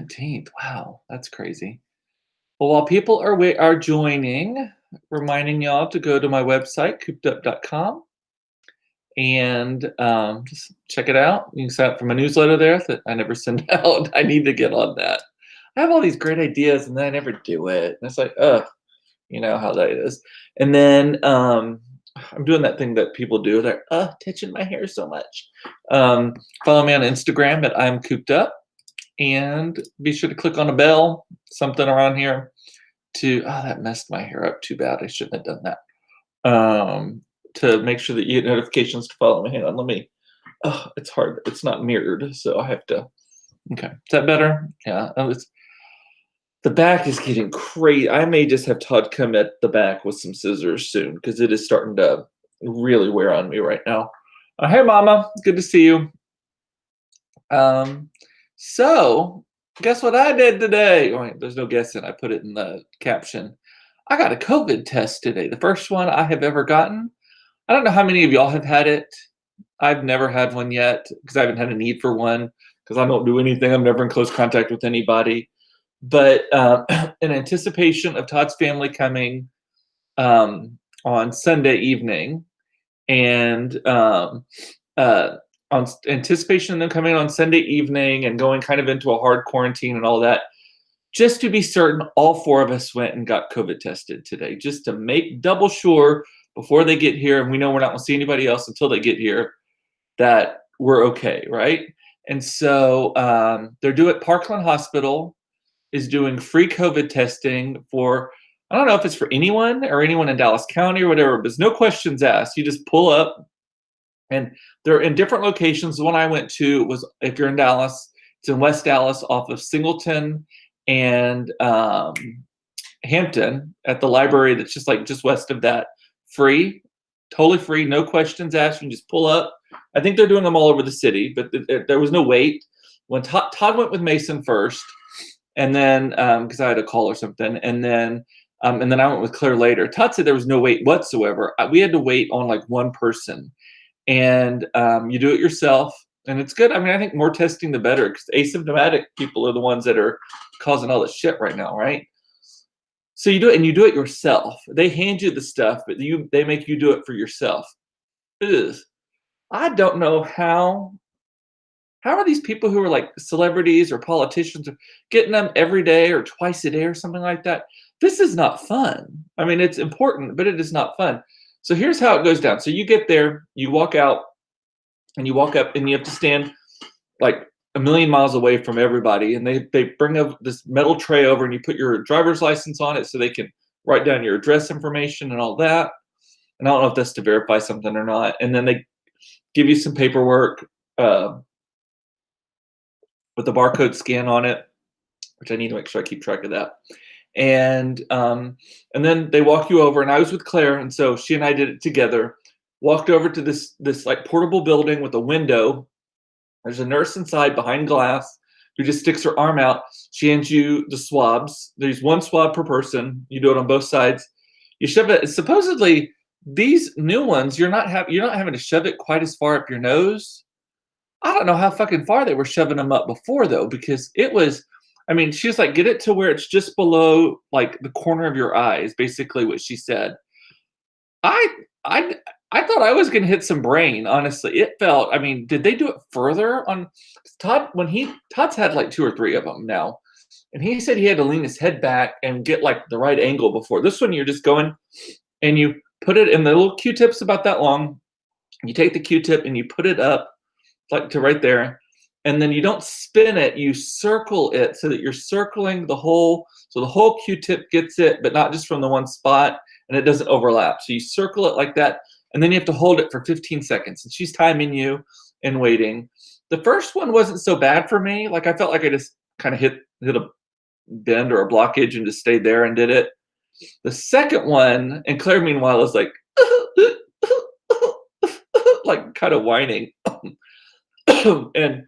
17th. Wow, that's crazy. Well, while people are joining, reminding y'all to go to my website, coopedup.com, and just check it out. You can sign up for my newsletter there that I never send out. I need to get on that. I have all these great ideas and then I never do it. And it's like, you know how that is. And then I'm doing that thing that people do. They're touching my hair so much. Follow me on Instagram at I'm Cooped Up, and be sure to click on a bell, something around here to that messed my hair up too bad. I shouldn't have done that. To make sure that you get notifications to follow me. Hang on, let me. Oh, it's hard. It's not mirrored, so I have to. Okay, is that better? Yeah. The back is getting crazy. I may just have Todd come at the back with some scissors soon because it is starting to really wear on me right now. Hey, Mama. Good to see you. So guess what I did today? Oh, wait, there's no guessing. I put it in the caption. I got a COVID test today. The first one I have ever gotten. I don't know how many of y'all have had it. I've never had one yet because I haven't had a need for one because I don't do anything. I'm never in close contact with anybody. But in anticipation of Todd's family coming on Sunday evening, and on anticipation of them coming on Sunday evening and going kind of into a hard quarantine and all that, just to be certain, all four of us went and got COVID tested today, just to make double sure before they get here, and we know we're not going to see anybody else until they get here, that we're okay, right? And so they're doing Parkland Hospital is doing free COVID testing for, I don't know if it's for anyone or anyone in Dallas County or whatever, but there's no questions asked. You just pull up, and they're in different locations. The one I went to was, if you're in Dallas, it's in West Dallas off of Singleton and Hampton at the library that's just west of that. Free, totally free, no questions asked. You can just pull up. I think they're doing them all over the city, but there was no wait. When Todd went with Mason first, and then because I had a call or something, and then I went with Claire later. Todd said there was no wait whatsoever. We had to wait on like one person, and you do it yourself, and it's good. I mean, I think more testing the better because asymptomatic people are the ones that are causing all this shit right now, right? So you do it, and you do it yourself. They hand you the stuff, but they make you do it for yourself. Ugh. I don't know how are these people who are like celebrities or politicians getting them every day or twice a day or something like that? This is not fun. I mean, it's important, but it is not fun. So here's how it goes down. So you get there, you walk out, and you walk up, and you have to stand like a million miles away from everybody. And they bring up this metal tray over, and you put your driver's license on it so they can write down your address information and all that. And I don't know if that's to verify something or not. And then they give you some paperwork with the barcode scan on it, which I need to make sure I keep track of that. And then they walk you over, and I was with Claire, and so she and I did it together. Walked over to this like portable building with a window. There's a nurse inside behind glass who just sticks her arm out. She hands you the swabs. There's one swab per person. You do it on both sides. You shove it. Supposedly, these new ones, you're not having to shove it quite as far up your nose. I don't know how fucking far they were shoving them up before though, because it was. I mean, she was like, get it to where it's just below like the corner of your eye is basically what she said. I thought I was going to hit some brain, honestly. It felt, I mean, did they do it further on Todd? Todd's had like 2 or 3 of them now. And he said he had to lean his head back and get like the right angle before. This one, you're just going and you put it in the little Q-tip's about that long. You take the Q-tip and you put it up like to right there. And then you don't spin it, you circle it so that you're circling the whole, so the whole Q-tip gets it, but not just from the one spot, and it doesn't overlap. So you circle it like that, and then you have to hold it for 15 seconds. And she's timing you and waiting. The first one wasn't so bad for me. Like I felt like I just kind of hit a bend or a blockage and just stayed there and did it. The second one, and Claire meanwhile is like, like kind of whining. And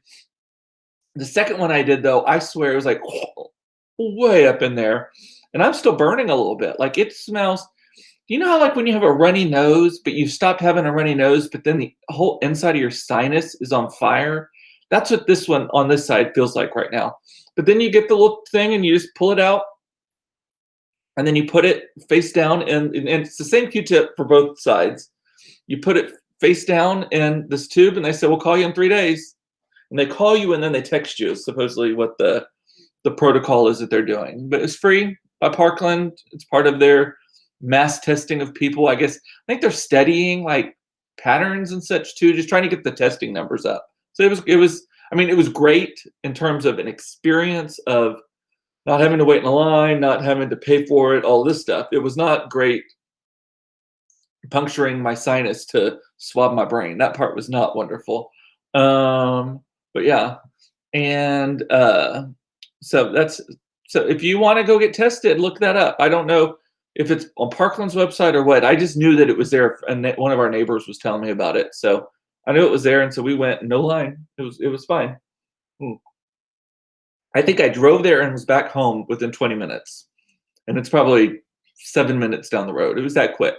the second one I did though, I swear it was like way up in there, and I'm still burning a little bit. Like it smells. You know how like when you have a runny nose, but you've stopped having a runny nose, but then the whole inside of your sinus is on fire? That's what this one on this side feels like right now. But then you get the little thing and you just pull it out, and then you put it face down, and it's the same Q-tip for both sides. You put it face down in this tube, and they say, we'll call you in 3 days. And they call you, and then they text you, supposedly what the protocol is that they're doing. But it's free by Parkland. It's part of their mass testing of people. I guess, I think they're studying like patterns and such too, just trying to get the testing numbers up. So it was, I mean, it was great in terms of an experience of not having to wait in a line, not having to pay for it, all this stuff. It was not great puncturing my sinus to swab my brain. That part was not wonderful. But yeah, and so if you want to go get tested, look that up. I don't know if it's on Parkland's website or what. I just knew that it was there, and one of our neighbors was telling me about it, so I knew it was there, and so we went. No line. It was fine. I think I drove there and was back home within 20 minutes, and it's probably 7 minutes down the road. It was that quick.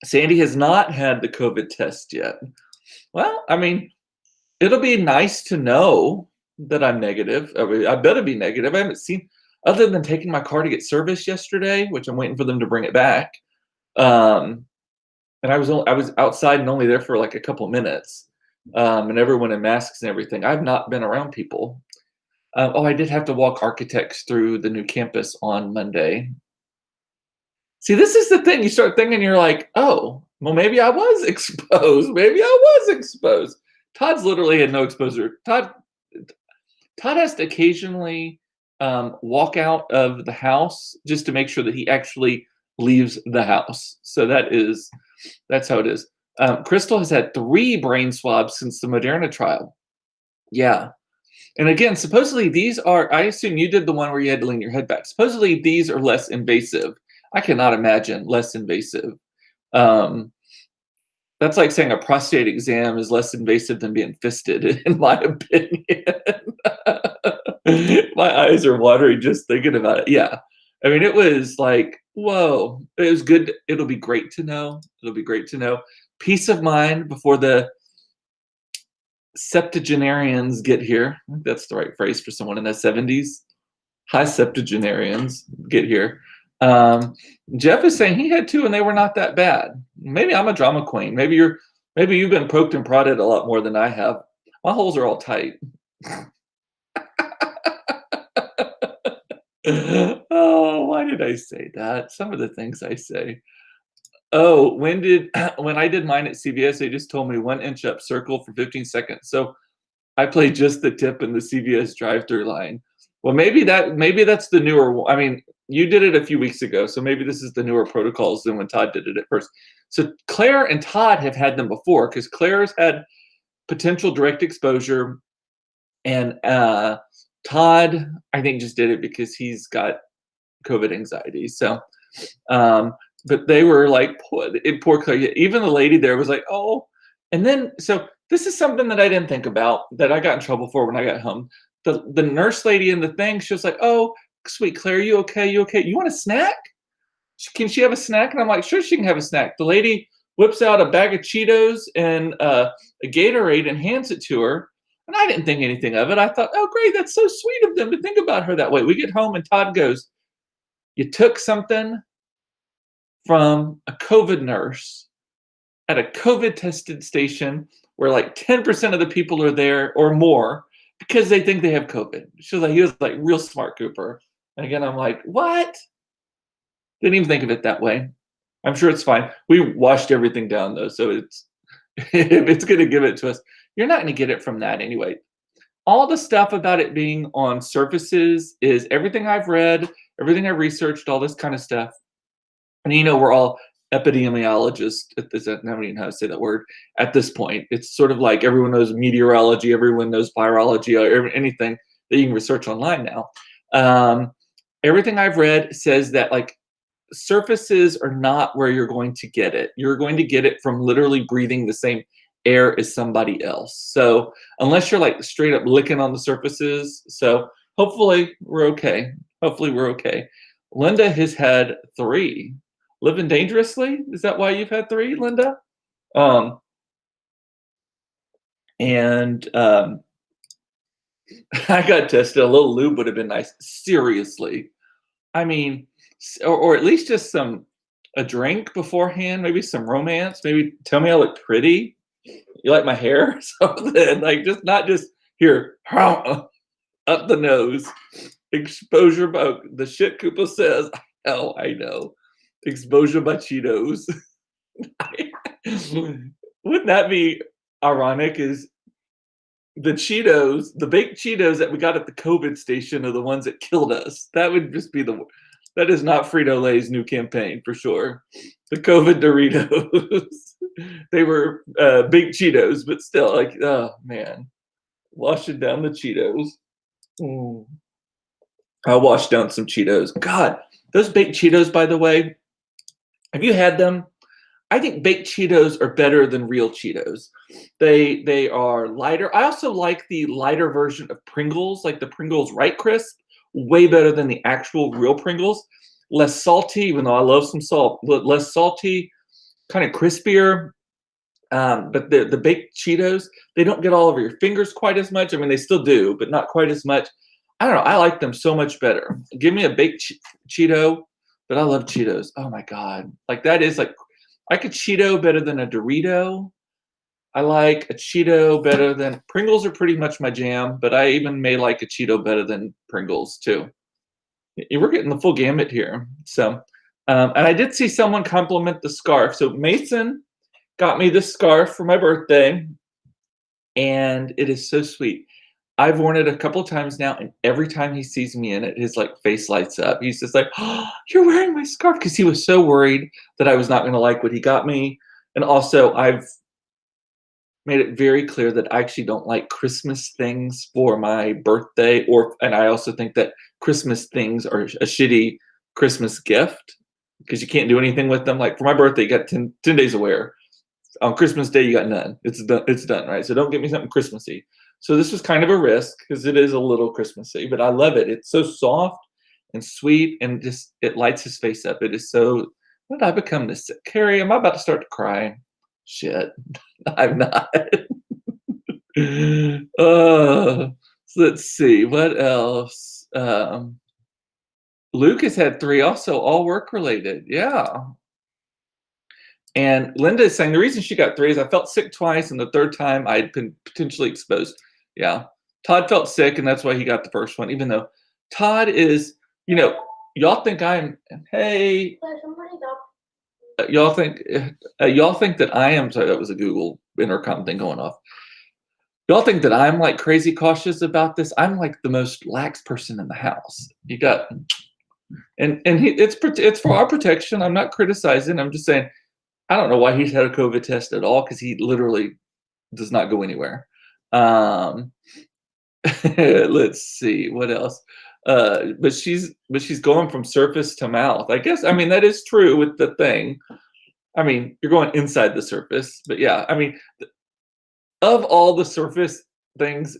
Sandy has not had the COVID test yet. Well, I mean, it'll be nice to know that I'm negative. I mean, I better be negative. I haven't seen, other than taking my car to get serviced yesterday, which I'm waiting for them to bring it back. And I was outside and only there for like a couple minutes. And everyone in masks and everything. I've not been around people. I did have to walk architects through the new campus on Monday. See, this is the thing. You start thinking, you're like, oh, well, maybe I was exposed. Maybe I was exposed. Todd's literally had no exposure. Todd has to occasionally walk out of the house just to make sure that he actually leaves the house. So that's how it is. Crystal has had 3 brain swabs since the Moderna trial. Yeah. And again, supposedly these are, I assume you did the one where you had to lean your head back. Supposedly these are less invasive. I cannot imagine less invasive. That's like saying a prostate exam is less invasive than being fisted, in my opinion. My eyes are watering just thinking about it. Yeah. I mean, it was like, whoa, it was good. It'll be great to know. It'll be great to know. Peace of mind before the septuagenarians get here. I think that's the right phrase for someone in the 70s. High septuagenarians get here. Jeff is saying he had 2 and they were not that bad. Maybe I'm a drama queen. Maybe you've been poked and prodded a lot more than I have. My holes are all tight. Oh, why did I say that? Some of the things I say. Oh, when I did mine at CVS, they just told me 1 inch up circle for 15 seconds. So I played just the tip in the CVS drive-through line. Well, maybe that's the newer. I mean, you did it a few weeks ago, so maybe this is the newer protocols than when Todd did it at first. So Claire and Todd have had them before, because Claire's had potential direct exposure, and Todd, I think, just did it because he's got COVID anxiety. So, but they were like, poor Claire. Even the lady there was like, oh. And then, so this is something that I didn't think about, that I got in trouble for when I got home. The nurse lady in the thing, she was like, oh, sweet Claire, you okay? You okay? You want a snack? Can she have a snack? And I'm like, sure, she can have a snack. The lady whips out a bag of Cheetos and a Gatorade and hands it to her. And I didn't think anything of it. I thought, oh, great, that's so sweet of them to think about her that way. We get home and Todd goes, you took something from a COVID nurse at a COVID tested station where like 10% of the people are there or more because they think they have COVID. He was like real smart, Cooper. And again, I'm like, what? Didn't even think of it that way. I'm sure it's fine. We washed everything down though, so if it's going to give it to us, you're not going to get it from that anyway. All the stuff about it being on surfaces is everything I've read, everything I researched, all this kind of stuff. And we're all epidemiologists at this. I don't even know how to say that word at this point. It's sort of like everyone knows meteorology, everyone knows virology, or anything that you can research online now. Everything I've read says that like surfaces are not where you're going to get it. You're going to get it from literally breathing the same air as somebody else. So unless you're like straight up licking on the surfaces, so hopefully we're okay. Linda has had 3. Living dangerously? Is that why you've had 3, Linda? And I got tested. A little lube would have been nice. Seriously. I mean, or at least just a drink beforehand, maybe some romance, maybe tell me I look pretty. You like my hair? Something like just not just here, up the nose. Exposure by the shit Koopa says. Oh, I know. Exposure by Cheetos. Wouldn't that be ironic? Is the Cheetos, the baked Cheetos that we got at the COVID station are the ones that killed us. That would just be that is not Frito-Lay's new campaign for sure. The COVID Doritos. They were baked Cheetos, but still, like, oh man. Washing down the Cheetos. Mm. I'll wash down some Cheetos. God, those baked Cheetos, by the way, have you had them? I think baked Cheetos are better than real Cheetos. They are lighter. I also like the lighter version of Pringles, like the Pringles Right Crisp, way better than the actual real Pringles. Less salty, even though I love some salt. Less salty, kind of crispier. But the baked Cheetos, they don't get all over your fingers quite as much. I mean, they still do, but not quite as much. I don't know. I like them so much better. Give me a baked Cheeto, but I love Cheetos. Oh my God. Like that is like, I like a Cheeto better than a Dorito. I like a Cheeto better than Pringles are pretty much my jam, but I even may like a Cheeto better than Pringles too. We're getting the full gamut here. So, and I did see someone compliment the scarf. So Mason got me this scarf for my birthday, and it is so sweet. I've worn it a couple of times now, and every time he sees me in it, his like face lights up. He's just like, "Oh, you're wearing my scarf," because he was so worried that I was not going to like what he got me. And also, I've made it very clear that I actually don't like Christmas things for my birthday, and I also think that Christmas things are a shitty Christmas gift because you can't do anything with them. Like for my birthday, you got 10 days of wear. On Christmas Day, you got none. It's done. It's done, right? So don't get me something Christmassy. So this was kind of a risk because it is a little Christmassy, but I love it. It's so soft and sweet, and just it lights his face up. It is so. What did I become this? Carrie, am I about to start to cry? Shit, I'm not. So let's see what else. Luke has had 3 also, all work related. Yeah. And Linda is saying the reason she got 3 is I felt sick twice, and the third time I'd been potentially exposed. Yeah. Todd felt sick, and that's why he got the first one, even though Todd is, y'all think I'm, hey, y'all think that I am, sorry, that was a Google intercom thing going off. Y'all think that I'm like crazy cautious about this. I'm like the most lax person in the house. You got, it's for our protection. I'm not criticizing. I'm just saying, I don't know why he's had a COVID test at all because he literally does not go anywhere. Let's see what else. But she's going from surface to mouth. I guess. I mean, that is true with the thing. I mean, you're going inside the surface, but yeah. I mean, of all the surface things,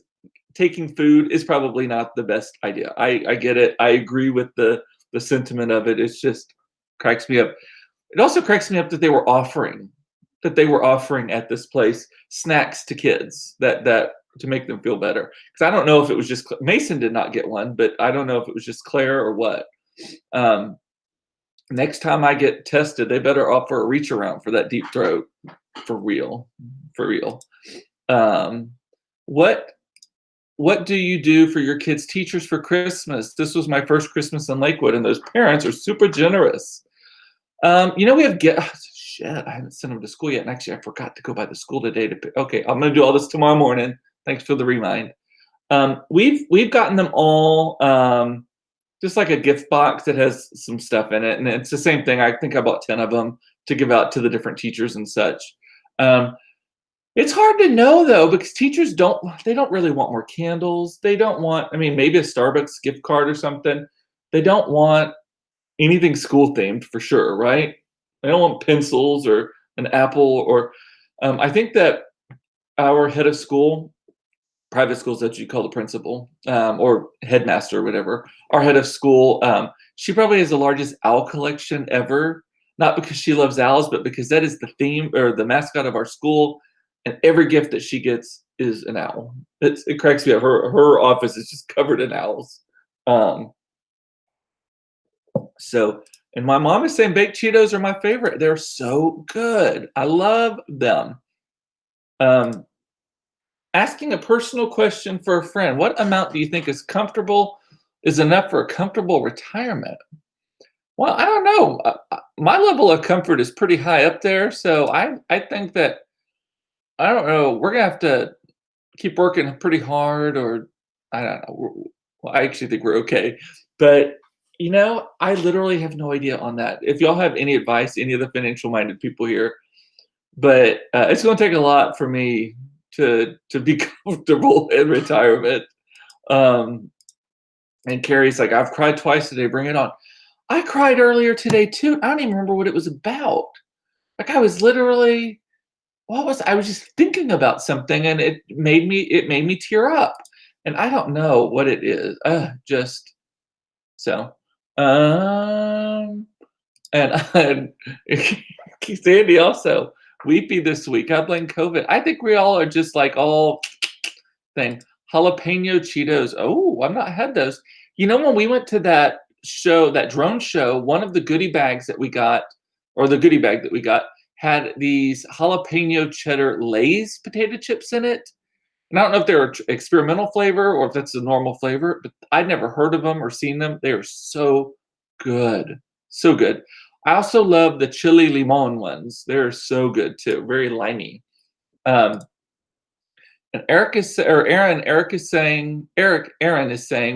taking food is probably not the best idea. I get it. I agree with the sentiment of it. It's just cracks me up. It also cracks me up that they were offering at this place snacks to kids that to make them feel better. Because I don't know if it was just Mason did not get one, but I don't know if it was just Claire or what. Next time I get tested, they better offer a reach around for that deep throat for real. What do you do for your kids' teachers for Christmas? This was my first Christmas in Lakewood, and those parents are super generous. We have shit. I haven't sent them to school yet, and actually, I forgot to go by the school today. Okay, I'm gonna do all this tomorrow morning. Thanks for the remind. We've gotten them all just like a gift box that has some stuff in it, and it's the same thing. I think I bought 10 of them to give out to the different teachers and such. It's hard to know though because teachers don't really want more candles. They don't want. I mean, maybe a Starbucks gift card or something. They don't want anything school themed for sure, right? I don't want pencils or an apple or I think that our head of school, private schools that you call the principal or headmaster or whatever, our head of school, she probably has the largest owl collection ever, not because she loves owls, but because that is the theme or the mascot of our school. and every gift that she gets is an owl. It cracks me up. Her office is just covered in owls. Um, so, and my mom is saying baked Cheetos are my favorite. They're so good. I love them. Um, Asking a personal question for a friend. What amount do you think is enough for a comfortable retirement? Well, I don't know. My level of comfort is pretty high up there, so I think that I don't know. We're gonna have to keep working pretty hard, or I don't know. Well, I actually think we're okay, but I literally have no idea on that. If y'all have any advice, any of the financial minded people here, but it's going to take a lot for me to be comfortable in retirement. Um, and Carrie's like, I've cried twice today. Bring it on. I cried earlier today too. I don't even remember what it was about. Like I was literally, I was just thinking about something, and it made me tear up, and I don't know what it is. Just so. Um, and Sandy also weepy this week. I blame COVID. I think we all are just like all thing. Jalapeno Cheetos. Oh, I've not had those. When we went to that show, that drone show, one of the goodie bags that we got, or the goodie bag that we got, had these jalapeno cheddar Lay's potato chips in it. And I don't know if they're experimental flavor or if that's the normal flavor, but I'd never heard of them or seen them. They are so good. So good. I also love the chili limon ones. They're so good too. Very limey. Um, and Aaron is saying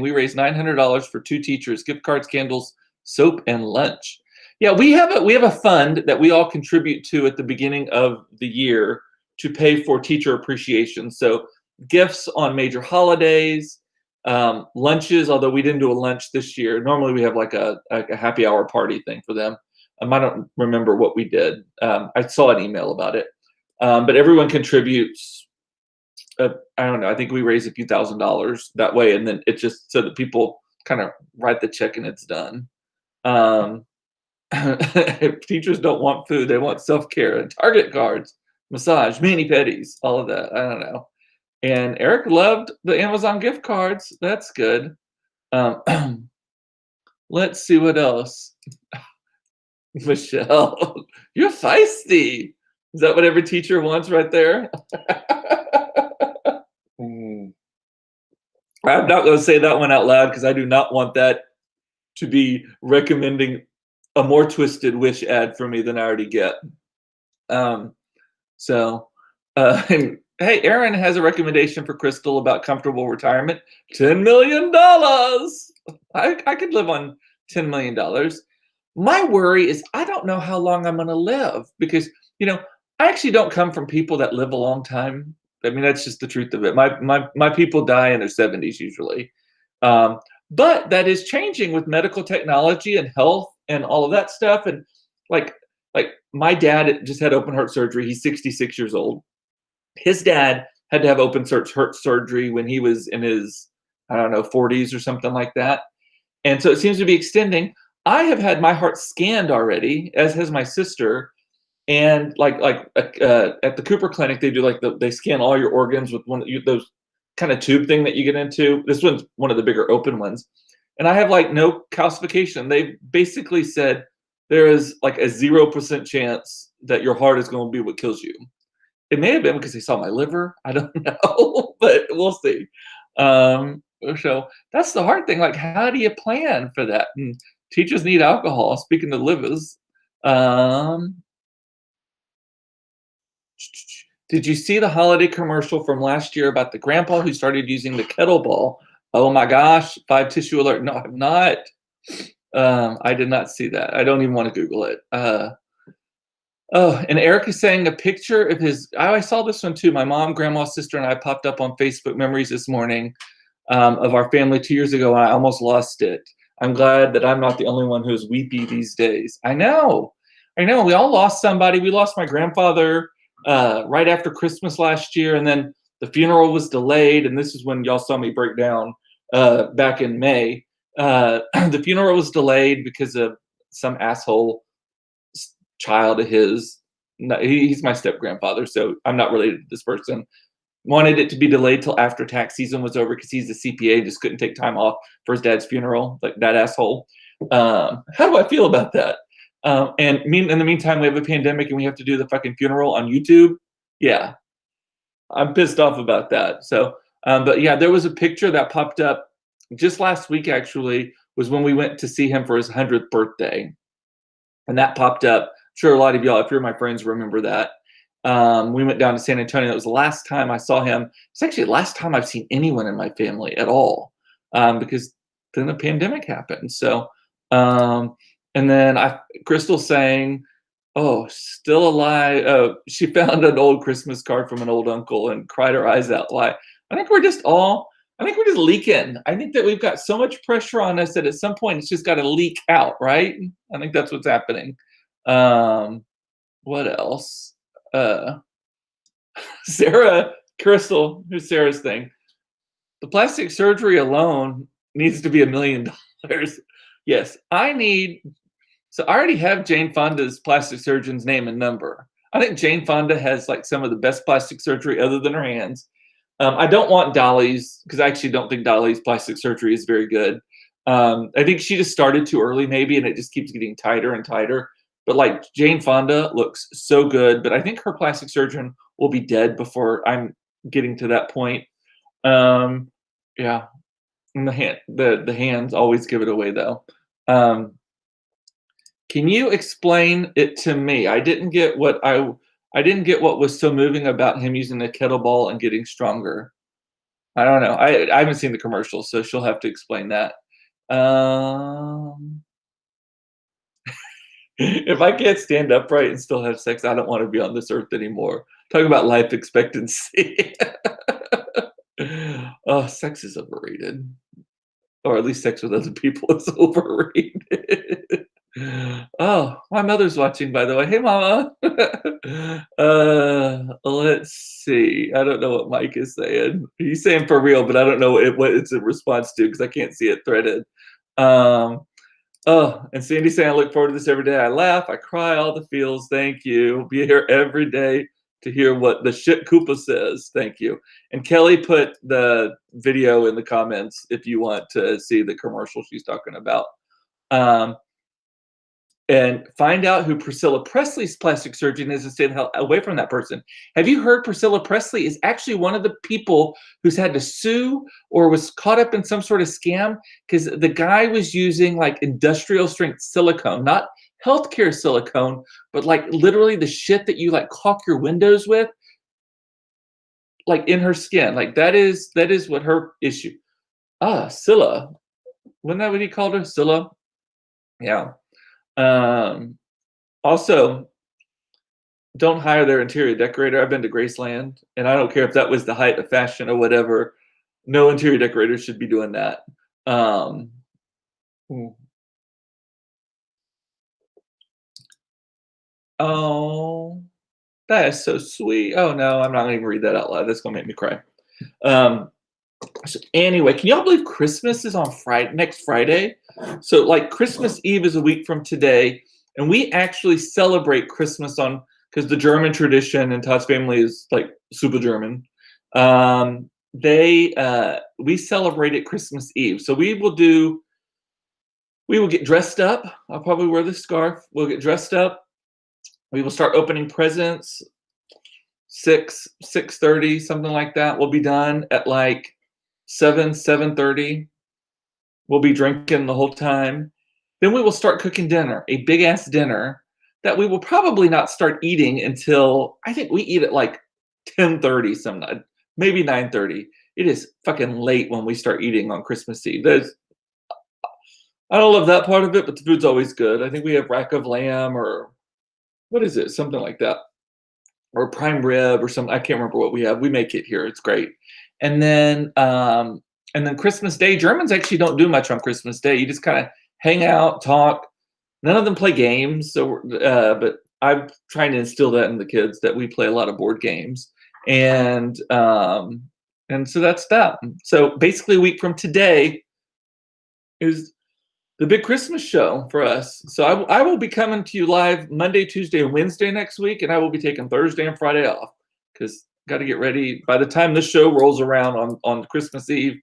we raised $900 for 2 teachers, gift cards, candles, soap, and lunch. Yeah, we have a fund that we all contribute to at the beginning of the year to pay for teacher appreciation. So gifts on major holidays, lunches. Although we didn't do a lunch this year. Normally we have like a happy hour party thing for them. I don't remember what we did. I saw an email about it, but everyone contributes. I don't know. I think we raise a few $1,000s that way, and then it's just so that people kind of write the check and it's done. Teachers don't want food; they want self-care and Target cards, massage, mani pedis, all of that. I don't know. And Eric loved the Amazon gift cards. That's good. Let's see what else. Michelle, you're feisty. Is that what every teacher wants right there? I'm not going to say that one out loud because I do not want that to be recommending a more twisted wish ad for me than I already get. So, hey, Aaron has a recommendation for Crystal about comfortable retirement. $10 million. I could live on $10 million. My worry is I don't know how long I'm going to live because, I actually don't come from people that live a long time. I mean, that's just the truth of it. My people die in their 70s usually. But that is changing with medical technology and health and all of that stuff. And like my dad just had open heart surgery. He's 66 years old. His dad had to have open heart surgery when he was in his, I don't know, 40s or something like that. And so it seems to be extending. I have had my heart scanned already, as has my sister. And at the Cooper Clinic, they do they scan all your organs with those kind of tube thing that you get into. This one's one of the bigger open ones. And I have no calcification. They basically said there is a 0% chance that your heart is going to be what kills you. It may have been because they saw my liver. I don't know, but we'll see. So that's the hard thing. How do you plan for that? And teachers need alcohol. Speaking of livers, did you see the holiday commercial from last year about the grandpa who started using the kettlebell? Oh my gosh, 5 tissue alert. No, I have not. I did not see that. I don't even want to Google it. And Eric is saying a picture of I saw this one too. My mom, grandma, sister, and I popped up on Facebook memories this morning of our family 2 years ago, and I almost lost it. I'm glad that I'm not the only one who's weepy these days. I know. We all lost somebody. We lost my grandfather right after Christmas last year, and then the funeral was delayed, and this is when y'all saw me break down back in May. The funeral was delayed because of some asshole child of his no, he's my step grandfather, so I'm not related to this person. Wanted it to be delayed till after tax season was over because he's a CPA, just couldn't take time off for his dad's funeral, like that asshole. How do I feel about that? And in the meantime, we have a pandemic and we have to do the fucking funeral on YouTube. Yeah, I'm pissed off about that. So, but yeah, there was a picture that popped up just last week, actually, was when we went to see him for his 100th birthday. And that popped up. I'm sure a lot of y'all, if you're my friends, remember that. We went down to San Antonio. That was the last time I saw him. It's actually the last time I've seen anyone in my family at all, because then the pandemic happened. So, and then Crystal saying, "Oh, still alive." Oh, she found an old Christmas card from an old uncle and cried her eyes out. Why? I think we're just leaking. I think that we've got so much pressure on us that at some point it's just got to leak out, right? I think that's what's happening. What else? Sarah, Crystal, who's Sarah's thing? The plastic surgery alone needs to be $1 million. Yes, so I already have Jane Fonda's plastic surgeon's name and number. I think Jane Fonda has like some of the best plastic surgery other than her hands. I don't want Dolly's because I actually don't think Dolly's plastic surgery is very good. I think she just started too early maybe, and it just keeps getting tighter and tighter. But like Jane Fonda looks so good, but I think her plastic surgeon will be dead before I'm getting to that point. Yeah, and the hands always give it away though. Can you explain it to me? I didn't get what was so moving about him using the kettlebell and getting stronger. I don't know. I haven't seen the commercial, so she'll have to explain that. If I can't stand upright and still have sex, I don't want to be on this earth anymore. Talk about life expectancy. Oh, sex is overrated. Or at least sex with other people is overrated. Oh, my mother's watching, by the way. Hey, Mama. Let's see. I don't know what Mike is saying. He's saying for real, but I don't know what it's a response to because I can't see it threaded. Oh, and Sandy saying, I look forward to this every day. I laugh, I cry, all the feels. Thank you. Be here every day to hear what the shit Koopa says. Thank you. And Kelly put the video in the comments if you want to see the commercial she's talking about. And find out who Priscilla Presley's plastic surgeon is and stay the hell away from that person. Have you heard Priscilla Presley is actually one of the people who's had to sue or was caught up in some sort of scam because the guy was using like industrial strength silicone, not healthcare silicone, but like literally the shit that you like caulk your windows with, like in her skin. Like that is what her issue. Scylla. Wasn't that what he called her? Scylla? Yeah. Also, don't hire their interior decorator. I've been to Graceland, and I don't care if that was the height of fashion or whatever. No interior decorator should be doing that. Oh, that is so sweet. Oh no, I'm not gonna even read that out loud. That's gonna make me cry. So anyway, can y'all believe Christmas is on next Friday? So like Christmas Eve is a week from today, and we actually celebrate Christmas because the German tradition and Todd's family is like super German. We celebrate it Christmas Eve. So we will get dressed up. I'll probably wear the scarf. We'll get dressed up. We will start opening presents 6:30, something like that. We'll be done at like 7:30. We'll be drinking the whole time. Then we will start cooking dinner, a big ass dinner that we will probably not start eating until I think we eat at like 10:30 some night, maybe 9:30. It is fucking late when we start eating on Christmas Eve. I don't love that part of it, but the food's always good. I think we have rack of lamb or what is it? Something like that. Or prime rib or something. I can't remember what we have. We make it here. It's great. And then Christmas Day, Germans actually don't do much on Christmas Day. You just kind of hang out, talk. None of them play games. So, but I'm trying to instill that in the kids that we play a lot of board games. And so that's that. So basically a week from today is the big Christmas show for us. So I will be coming to you live Monday, Tuesday, and Wednesday next week, and I will be taking Thursday and Friday off because got to get ready. By the time this show rolls around on Christmas Eve,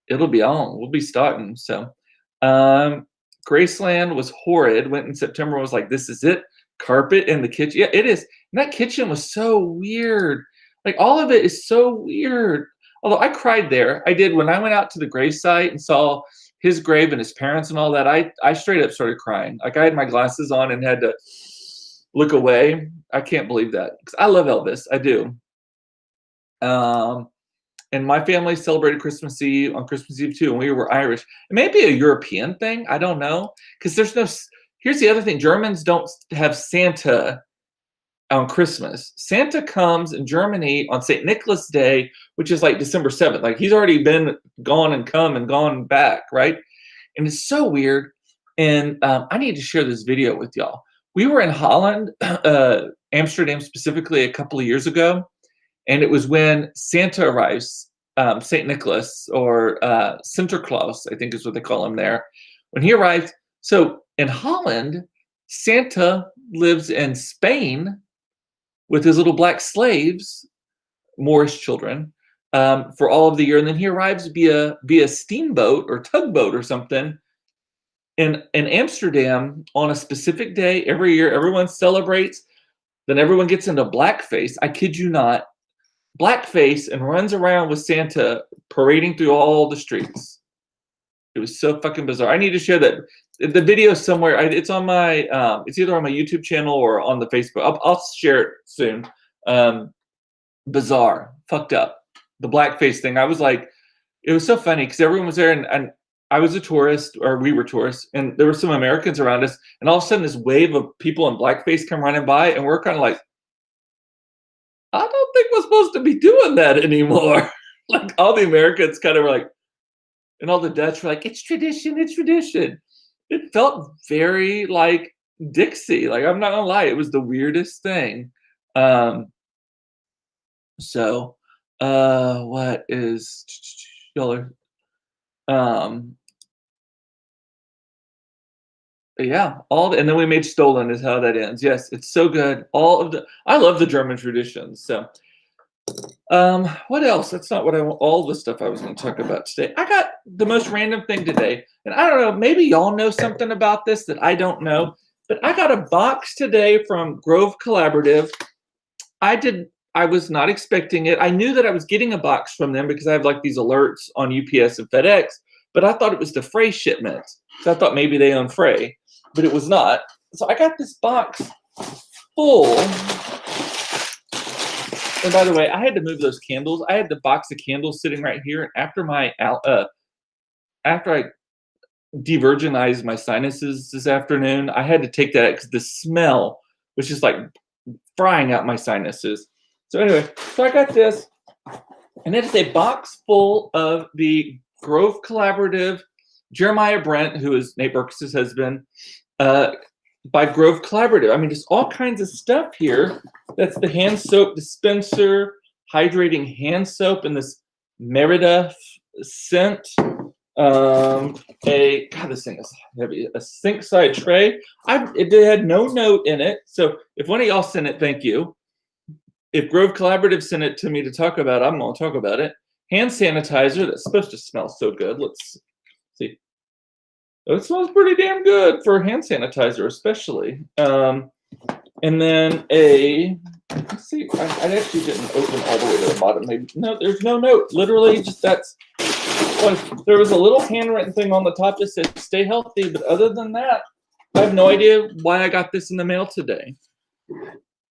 it'll be on. We'll be starting. So Graceland was horrid. Went in September, was like, this is it. Carpet in the kitchen. Yeah, it is. And that kitchen was so weird. Like all of it is so weird. Although I cried there. I did when I went out to the grave site and saw his grave and his parents and all that. I straight up started crying. Like I had my glasses on and had to look away. I can't believe that because I love Elvis. I do. And my family celebrated Christmas Eve on Christmas Eve too, and we were Irish. It may be a European thing. I don't know because there's no. Here's the other thing: Germans don't have Santa on Christmas. Santa comes in Germany on St. Nicholas Day, which is like December 7th. Like he's already been gone and come and gone back, right? And it's so weird. And I need to share this video with y'all. We were in Holland, Amsterdam specifically, a couple of years ago, and it was when Santa arrives, St. Nicholas or Sinterklaas, I think is what they call him there. When he arrived, so in Holland, Santa lives in Spain with his little black slaves, Moorish children, for all of the year. And then he arrives via steamboat or tugboat or something in Amsterdam on a specific day every year. Everyone celebrates. Then everyone gets into blackface. I kid you not. Blackface and runs around with Santa parading through all the streets. It was so fucking bizarre. I need to share that. The video somewhere. It's on my. It's either on my YouTube channel or on the Facebook. I'll share it soon. Bizarre, fucked up. The blackface thing. I was like, it was so funny because everyone was there, and I was a tourist, or we were tourists, and there were some Americans around us, and all of a sudden this wave of people in blackface come running by, and we're kind of like, I don't think we're supposed to be doing that anymore. Like all the Americans kind of were like, and all the Dutch were like, it's tradition, it's tradition. It felt very like Dixie. Like I'm not gonna lie, it was the weirdest thing. So what is y'all are yeah, and then we made Stolen is how that ends. Yes, it's so good. I love the German traditions. So what else? That's not what all the stuff I was going to talk about today. I got the most random thing today, and I don't know, maybe y'all know something about this that I don't know, but I got a box today from Grove Collaborative. I was not expecting it. I knew that I was getting a box from them because I have like these alerts on UPS and FedEx, but I thought it was the Frey shipment. So I thought maybe they own Frey, but it was not. So I got this box full. And by the way, I had to move those candles. I had the box of candles sitting right here. And after I de-virginized my sinuses this afternoon, I had to take that out because the smell was just like frying out my sinuses. So anyway, so I got this, and it is a box full of the Grove Collaborative Jeremiah Brent, who is Nate Berkus' husband, by Grove Collaborative. I mean, just all kinds of stuff here. That's the hand soap dispenser, hydrating hand soap, and this Merida scent. This thing is heavy. A sink side tray. It had no note in it. So if one of y'all sent it, thank you. If Grove Collaborative sent it to me to talk about, I'm going to talk about it. Hand sanitizer that's supposed to smell so good. Let's see. It smells pretty damn good for hand sanitizer, especially. And then let's see. I actually didn't open all the way to the bottom. Maybe no, there's no note. Literally, just there was a little handwritten thing on the top that said "Stay healthy," but other than that, I have no idea why I got this in the mail today.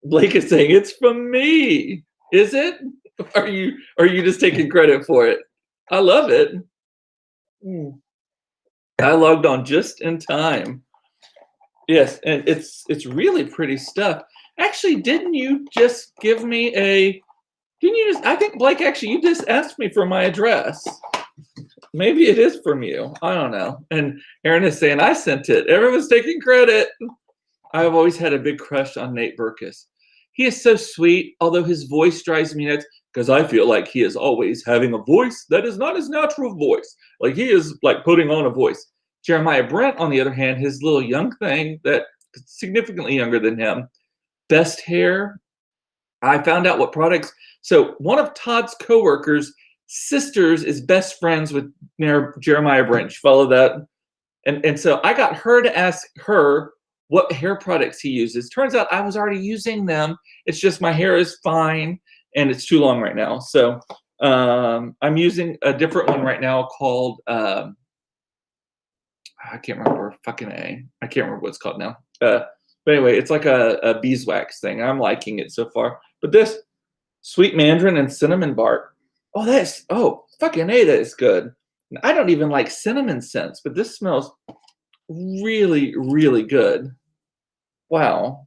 Blake is saying it's from me. Is it? Are you just taking credit for it? I love it. I logged on just in time. Yes, and it's really pretty stuff. Actually, didn't you just give me I think Blake, actually, you just asked me for my address. Maybe it is from you. I don't know. And Aaron is saying I sent it. Everyone's taking credit. I've always had a big crush on Nate Berkus. He is so sweet, although his voice drives me nuts because I feel like he is always having a voice that is not his natural voice. Like he is like putting on a voice. Jeremiah Brent, on the other hand, his little young thing that significantly younger than him, best hair. I found out what products. So one of Todd's coworkers' sisters is best friends with Jeremiah Brent. You follow that? And so I got her to ask her what hair products he uses. Turns out I was already using them. It's just my hair is fine and it's too long right now. So I'm using a different one right now called I can't remember fucking A. I can't remember what it's called now. But anyway, it's like a beeswax thing. I'm liking it so far. But this sweet mandarin and cinnamon bark. Oh fucking A, that is good. I don't even like cinnamon scents, but this smells really, really good. Wow.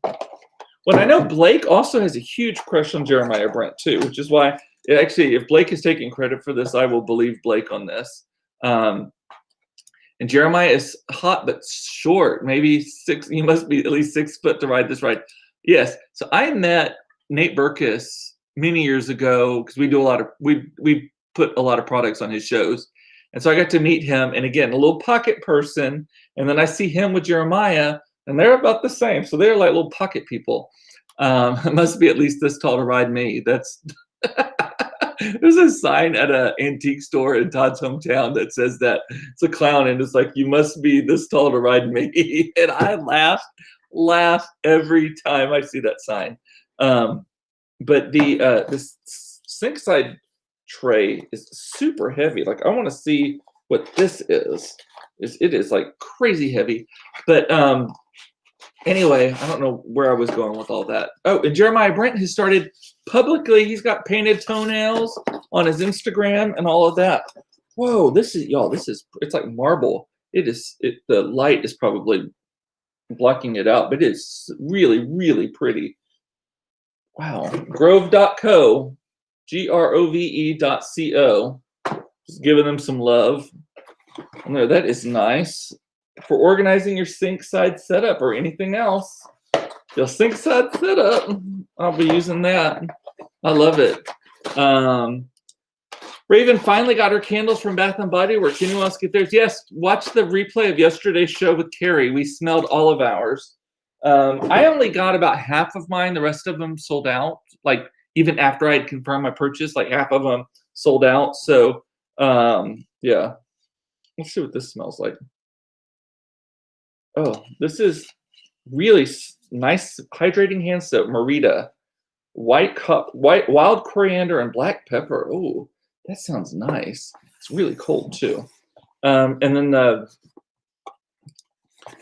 When I know Blake also has a huge crush on Jeremiah Brent too, which is why actually, if Blake is taking credit for this, I will believe Blake on this. And Jeremiah is hot but short, maybe 6. He must be at least 6 foot to ride this ride. Yes. So I met Nate Berkus many years ago because we do a lot of we put a lot of products on his shows, and so I got to meet him. And again, a little pocket person, and then I see him with Jeremiah, and they're about the same. So they're like little pocket people. It must be at least this tall to ride me. That's there's a sign at an antique store in Todd's hometown that says that. It's a clown, and it's like, you must be this tall to ride me. And I laugh every time I see that sign. But this sink side tray is super heavy. Like, I want to see what this is. It is like crazy heavy. But anyway, I don't know where I was going with all that. Oh, and Jeremiah Brent has started publicly. He's got painted toenails on his Instagram and all of that. Whoa, this is it's like marble. The light is probably blocking it out, but it's really, really pretty. Wow. Grove.co, grove.co. Just giving them some love. No, that is nice. For organizing your sink side setup or anything else, your sink side setup, I'll be using that. I love it. Raven finally got her candles from Bath and Body Works. Anyone else get theirs? Yes, watch the replay of yesterday's show with Carrie. We smelled all of ours. I only got about half of mine. The rest of them sold out. Like, even after I had confirmed my purchase, like half of them sold out. So, yeah. Let's see what this smells like. Oh, this is really nice hydrating hand soap. Merita, white wild coriander and black pepper. Oh, that sounds nice. It's really cold too. And then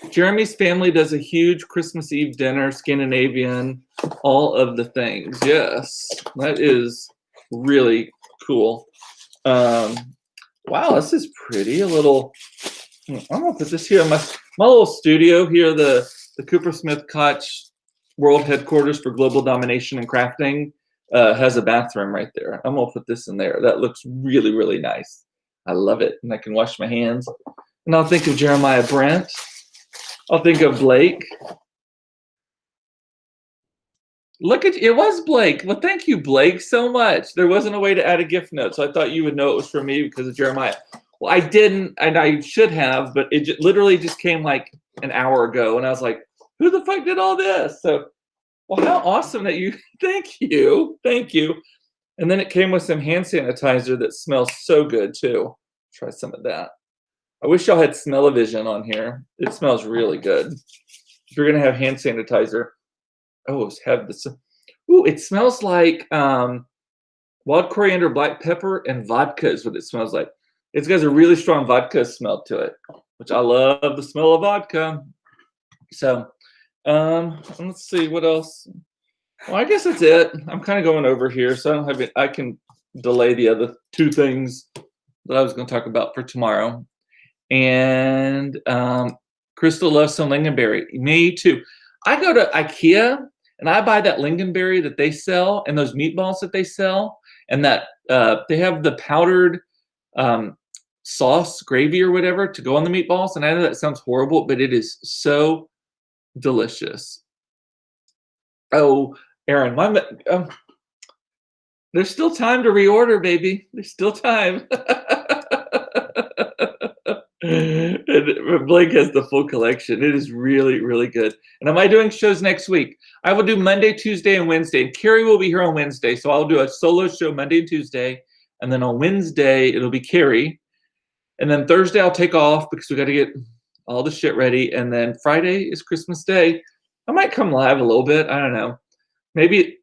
Jeremy's family does a huge Christmas Eve dinner, Scandinavian, all of the things. Yes, that is really cool. Wow, this is pretty. A little. I'm gonna put this here in my little studio here. The Coopersmith Koch World Headquarters for Global Domination and Crafting has a bathroom right there. I'm gonna put this in there. That looks really, really nice. I love it, and I can wash my hands. And I'll think of Jeremiah Brent. I'll think of Blake. Look at it was Blake. Well, thank you, Blake, so much. There wasn't a way to add a gift note, so I thought you would know it was for me because of Jeremiah. Well, I didn't, and I should have, but it literally just came like an hour ago, and I was like, "Who the fuck did all this?" So, well, how awesome that you! Thank you. And then it came with some hand sanitizer that smells so good too. Try some of that. I wish y'all had smell-o-vision on here. It smells really good. If you're gonna have hand sanitizer, have this. Ooh, it smells like wild coriander, black pepper, and vodka is what it smells like. It's got a really strong vodka smell to it, which I love the smell of vodka. So, let's see what else. Well, I guess that's it. I'm kind of going over here, so I don't have it. I can delay the other 2 things that I was going to talk about for tomorrow. And Crystal loves some lingonberry. Me too. I go to IKEA and I buy that lingonberry that they sell and those meatballs that they sell, and that they have the powdered sauce, gravy or whatever to go on the meatballs. And I know that sounds horrible, but it is so delicious. Oh, Aaron, there's still time to reorder, baby. There's still time. And Blake has the full collection. It is really, really good. And am I doing shows next week? I will do Monday, Tuesday, and Wednesday. And Carrie will be here on Wednesday. So I'll do a solo show Monday and Tuesday. And then on Wednesday, it'll be Carrie. And then Thursday, I'll take off because we got to get all the shit ready. And then Friday is Christmas Day. I might come live a little bit. I don't know. Maybe,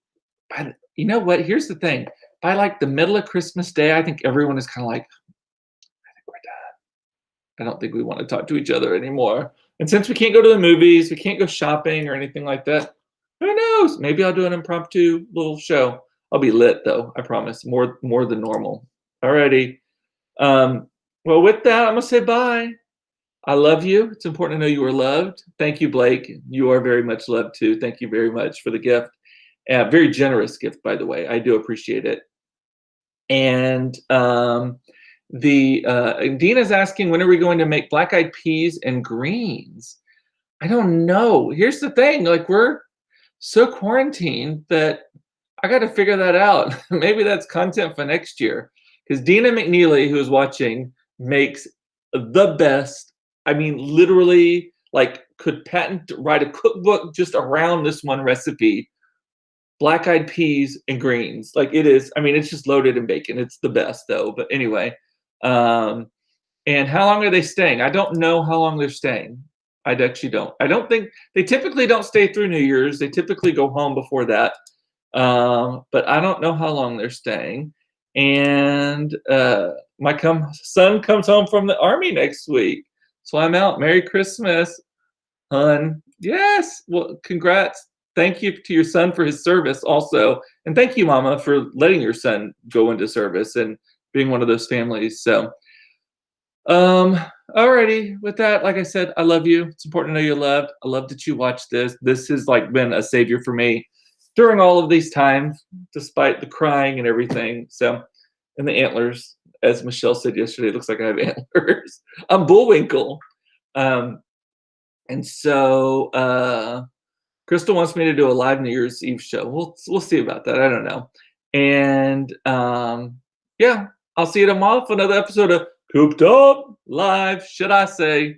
you know what? Here's the thing. By like the middle of Christmas Day, I think everyone is kind of like, I don't think we want to talk to each other anymore. And since we can't go to the movies, we can't go shopping or anything like that, who knows? Maybe I'll do an impromptu little show. I'll be lit though, I promise. More than normal. Alrighty. Well, with that, I'm gonna say bye. I love you. It's important to know you are loved. Thank you, Blake. You are very much loved too. Thank you very much for the gift. Very generous gift, by the way. I do appreciate it. And Dina's asking, when are we going to make black-eyed peas and greens? I don't know. Here's the thing, like we're so quarantined that I got to figure that out. Maybe that's content for next year. Because Dina McNeely, who's watching, makes the best. I mean, literally, like could write a cookbook just around this one recipe. Black-eyed peas and greens. Like it is, I mean, it's just loaded in bacon. It's the best though. But anyway, and how long are they staying? I don't know how long they're staying. I actually don't. I don't think they typically don't stay through New Year's. They typically go home before that. But I don't know how long they're staying. And my son comes home from the army next week. So I'm out. Merry Christmas, hun. Yes. Well, congrats. Thank you to your son for his service also. And thank you, Mama, for letting your son go into service and being one of those families. So, alrighty. With that, like I said, I love you. It's important to know you're loved. I love that you watch this. This has like been a savior for me during all of these times, despite the crying and everything. So, and the antlers, as Michelle said yesterday, it looks like I have antlers. I'm Bullwinkle. And so, Crystal wants me to do a live New Year's Eve show. We'll see about that. I don't know. And yeah, I'll see you tomorrow for another episode of Cooped Up Live, should I say.